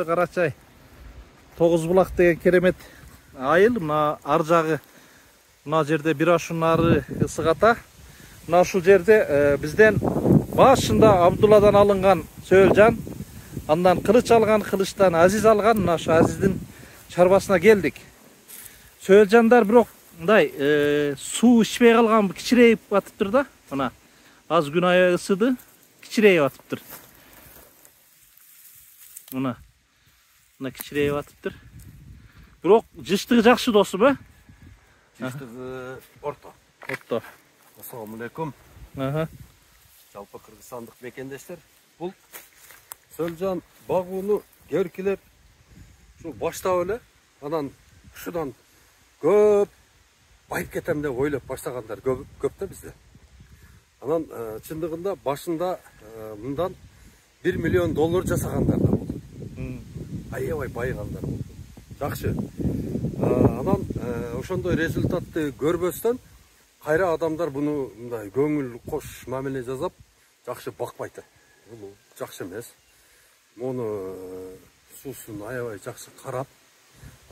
ой Карачай. Тогузбулак деген керемет айыл. Мына ар жагы мына жерде бир ашуун ары ысык ата. Мына ушул жерде бизден башында Абдулладан алынган Сөөлжан, андан кылыч алган, кылычтан Азиз алган. Мына ушу Азиздин чарбасына келдик. Сөөлжандар бирок мындай суу ичпей калган, кичирейип атыптыр да. Мына аз күн аябай ысыды, кичирейип атыптыр. Мына кичирейип атыптыр. Бирок жыштыгы жакшы досум, Жыштыгы орто. Ассаламу алейкум. Жалпы кыргызстандык мекендештер, бул Сөөлжан багууну көркүлөп ушу баштап эле, анан ушудан көп байып кетем деп ойлоп баштагандар көп да бизде. Анан чындыгында башында мындан $1 миллион жасагандар да болду. Аябай байыгандар болду. Жакшы. Анан ошондой результатты көрбөстөн кайра адамдар буну мындай көңүл кош мамиле жасап жакшы бакпайт. Бул жакшы эмес. Муну суусун аябай жакшы карап,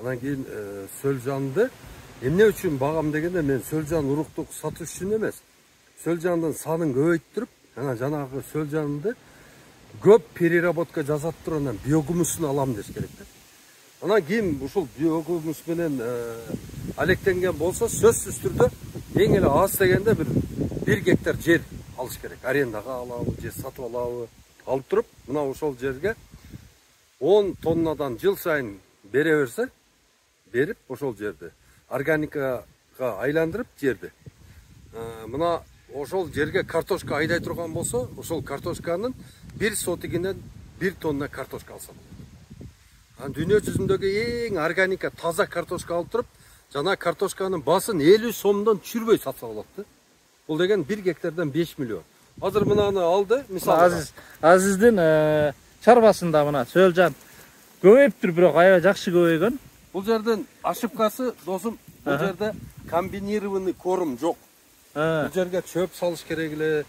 анан кийин Сөөлжанды эмне үчүн багам дегенде, мен Сөөлжан уруктук сатыш үчүн эмес, Сөөлжандын санын көбөйттүрүп, анан жанагы Сөөлжанды көп переработка жасап туруп, анан биогумусун алам деш керек да. Анан кийин ушул биогумус менен алектенген болсо, сөзсүз түрдө эң эле аз дегенде бир гектар жер алыш керек. Арендага алабы же сатып алабы, алып туруп, мына ошол жерге 10 тоннадан жыл сайын бере берсе, берип ошол жерди органикага айландырып жерди. Мына ошол жерге картошка айдай турган болсо, ошол картошканын 1 сотигинен 1 тонна картошка алса болот. Дүйнө жүзүндөгү эң органика таза картошка алып туруп, жана картошканын басын 50 сомдон түшүрбөй сатса болот. Бул деген 1 гектардан 5 миллион. Азыр мынаны алды, мисалы Азиздин чарбасында мына Сөөлжан көбөйүптүр, бирок аябай жакшы көбөйгөн. Бул жердин ошибкасы, досум, бул жерде комбинированный корм жок. Бул жерге чөп салыш керек эле.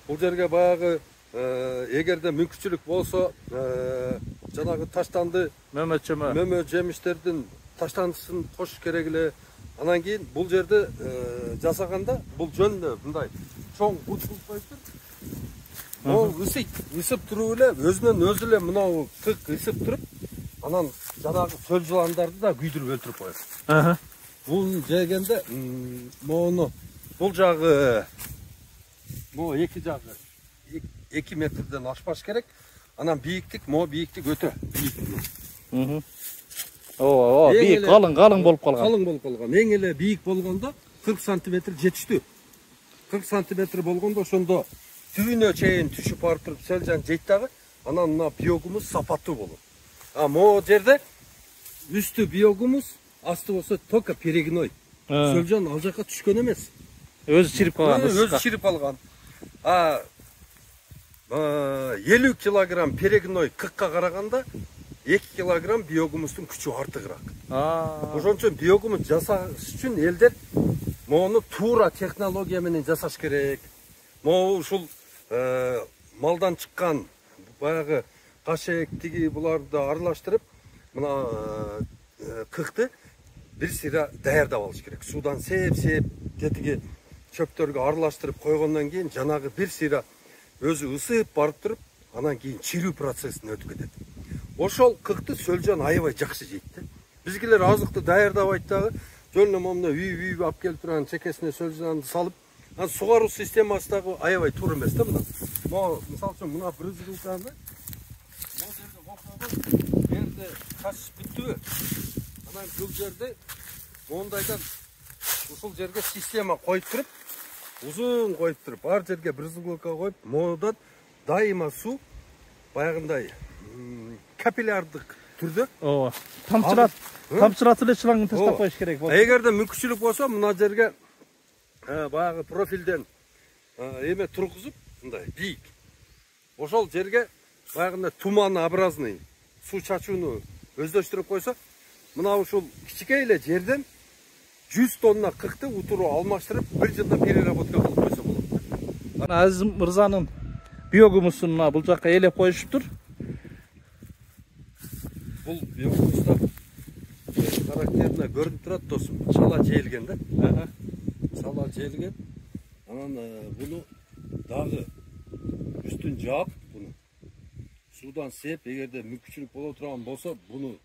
Бул жерге баягы эгерде мүмкүнчүлүк болсо, жанагы таштанды мөмө жемиштердин таштандысын кошуш керек эле. Анан кийин бул жерди жасаганда бул жөн мындай чоң бут коюптур. Ол ысып туруп эле, өзүнөн өзү эле мынау кык ысып туруп, анан жанагы Сөөлжандарды да күйдүрүп өлтүрүп коет. Бул жегенде мону бул жагы эки жагы 2 метрден ашпаш керек. Анан бийиктик, бийиктик өтө бийик. Бийик, калың болуп калган. Калың болуп калган. Эң эле бийик болгондо 40 сантиметр жетиштүү. 40 сантиметр болгондо ошондо түбүнө чейин түшүп барып туруп Сөөлжан жейт дагы, анан мына биогумус сапаттуу болот. Могу жерде үстү биогумус, асты болсо только перегной. Сөөлжан ал жака түшкөн эмес. Өзү чирип калган. Өзү чирип калган. 50 килограмм перегной кыкка караганда 2 килограмм биогумустун күчү артыгыраак. Ошон үчүн биогумус жасаш үчүн элдер мону туура технология менен жасаш керек. Могу ушул малдан чыккан баягы кашек тиги буларды аралаштырып, мына кыкты бир сыйра даярдап алыш керек. Судан сеп тетиги чөптөргө аралаштырып койгондон кийин жанагы бир сыйра өзү ысып барып туруп, анан кийин чирүү процессин өтүп кетет. Ошол кыкты Сөөлжан аябай жакшы жейт да. Бизгилер азыкты даярдабайт дагы, жөн эле момуна үй алып келип турган чекесине Сөөлжанды салып, анан сугаруу системасы дагы аябай туура эмес да мына. Мисалы үчүн мына брызгылканы бул жерде кокпогон, жерде каш бүттүбү. Анан бул жерде мондайдан ушул жерге система коюп туруп, узун коюп туруп, ар жерге брызгылка коюп, модан дайыма суу баягындай капиллярдык түрдө тамчыратып эле шлангын таштап коюш керек болот. Эгерде мүмкүнчүлүк болсо, мына жерге баягы профилден эме тургузуп, мындай бийик. Ошол жерге баягындай туманообразный суу чачууну өздөштүрүп койсо, мына ушул кичикей эле жерден 100 тонна кыкты утуру алмаштырып, бир жылда переработка кылып койсо болот. Азиз мырзанын биогумусун бул жакка элеп коюшуптур. бұл биогумуста характеріне көрініп тұрады досым. Шала желген да. Шала желген. Анан бұны дағы үстін жаап, бұны судан сеп, егерде мүмкіншілік бола тұрған болса, бұны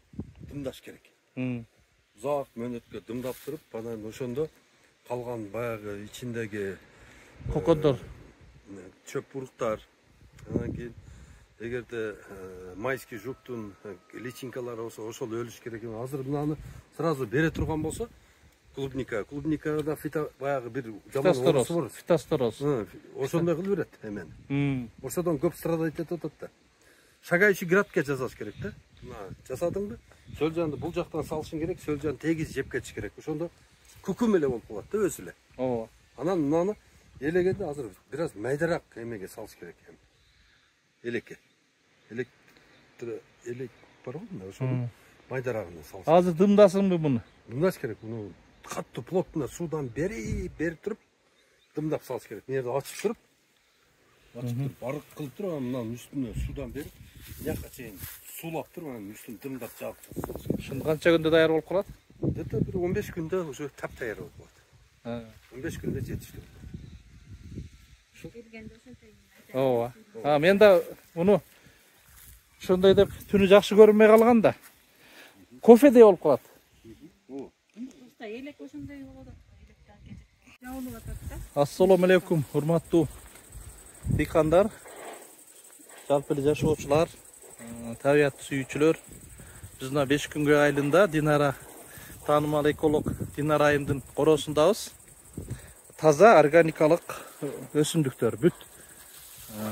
дымдаш керек. Ұзақ мөөнөткө дымдап тұрып, анан ошондо қалған баягы ичиндеги кокондор, чөп буруктар, анан кийин эгерде майский жуктун личинкалары болсо ошол өлүш керек. Азыр мынаны сразу бере турган болсо клубникада баягы бир жаман оорусу бар. фитостороз. Ошондой кылып берет эмени. Ошодон көп страдать этип атат да. Шагающий градке жасаш керек да. Жасадыңбы? Сөлжанды бул жактан салышың керек, сөлжан тегиз жеп кетиш керек. Ошондо күкүм эле болуп калат да өзү эле. Ооба. Анан мынаны элегенде азыр бир аз майдараак эмеге салыш керек. Элекке. Элек бар го, ошону майдарагына салыш. Азыр дымдасыңбы буну? Дымдаш керек. Буну катты плотно судан берип туруп дымдап салыш керек. Нерде ачып туруп арык кылып туруп, анан үстүнө судан берип, жака чейин суулап туруп, анан үстүн дымдап жаап салыш керек. Ушун канча күндө даяр болуп калат? Где-то бир 15 күндө уже таптаяр болуп калат. 15 күндө жетиштүү. Ооба. Мен да муну ошондой деп түнү жакшы көрүнбөй калган да. Кофедей болуп калат. Элек ошондой болот. Жабылып атат да. Ассалому алейкум, урматтуу дыйкандар, жалпы эле жашоочулар, табият сүйүүчүлөр. Биз мына 5 күнгө айылында Динара, таанымал эколог Динара айымдын коросундабыз. Таза органикалык өсүмдүктөр, бүт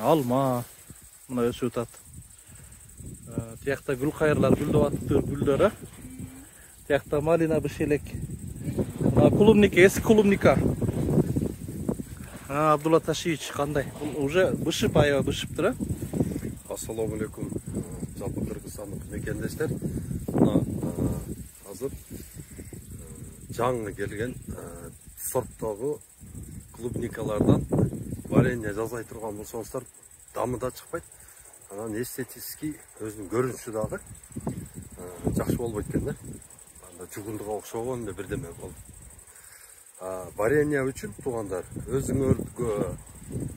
алма мына өсүп атат. Тиякта гүл кайырлар гүлдөп атыптыр, гүлдөрү. Тиякта малина бишелек. Клубника, эски клубника. Абдулла Ташиевич кандай? Уже бышып, аябай бышыптыр, а? Ассалому алейкум, жалпы кыргызстандык мекендештер. Мына азыр жаңы келген сорттогу клубникалардан варенье жасай турган болсоңуздар, дамы да чыкпайт. Анан эстетический өзүнүн көрүнүшү дагы жакшы болбойт экен да. Анда жугундуга окшогон эле бирдеме болуп. Варенье үчүн туугандар, өзүңөргө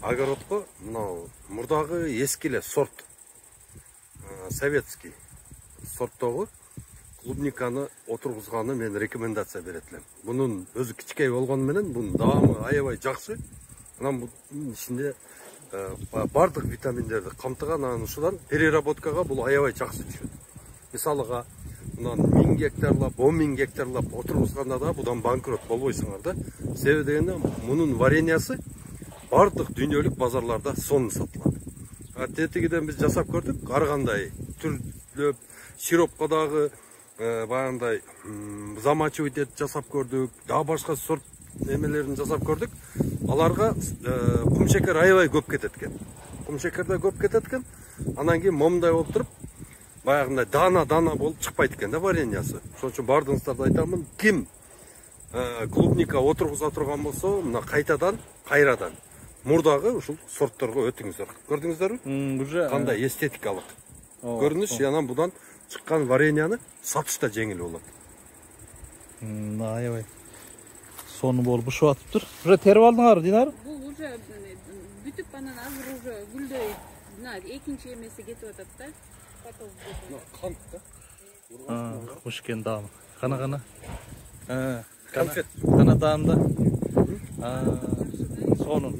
огородко мынау мурдагы эски эле сорт, советский сорттогу клубниканы отургузганы мен рекомендация берет элем. Бунун өзү кичкей болгону менен бунун даамы аябай жакшы. Анан бунун ичинде бардык витаминдерди камтыган, анан ушудан переработкага бул аябай жакшы түшөт. Мисалыга мындан 1000 гектарлап, 10.000 гектарлап отургузганда да будан банкрот болбойсуңар да. Себеби дегенде мунун вареньясы бардык дүйнөлүк базарларда сонун сатылат. Тетигиден биз жасап көрдүк, ар кандай түрлөп сиропко дагы баягындай замачивый жасап көрдүк, дагы башка сорт немелерин жасап көрдүк. Аларга кум шекер аябай көп кетет экен. Кум шекер да көп кетет экен. Анан кийин момундай болуп туруп, баягындай дана болуп чыкпайт экен да вареньясы. Ошон үчүн бардыгыңыздарды айтамын, ким клубника отургуза турган болсо, мына кайрадан мурдагы ушул сортторго өтүңүздөр. Көрдүңүздөрбү? Уже кандай эстетикалык көрүнүш, анан будан чыккан вареньяны сатыш да жеңил болот. Аябай сонун болуп бышып атыптыр. Уже терип алдыңарбы, Динар? Бул уже бүтүп анан азыр уже гүлдөй, мына экинчи эмеси кетип атат да. Кант да. Хош экен даамы. Кана. Конфет. Кана даамда. Сонун.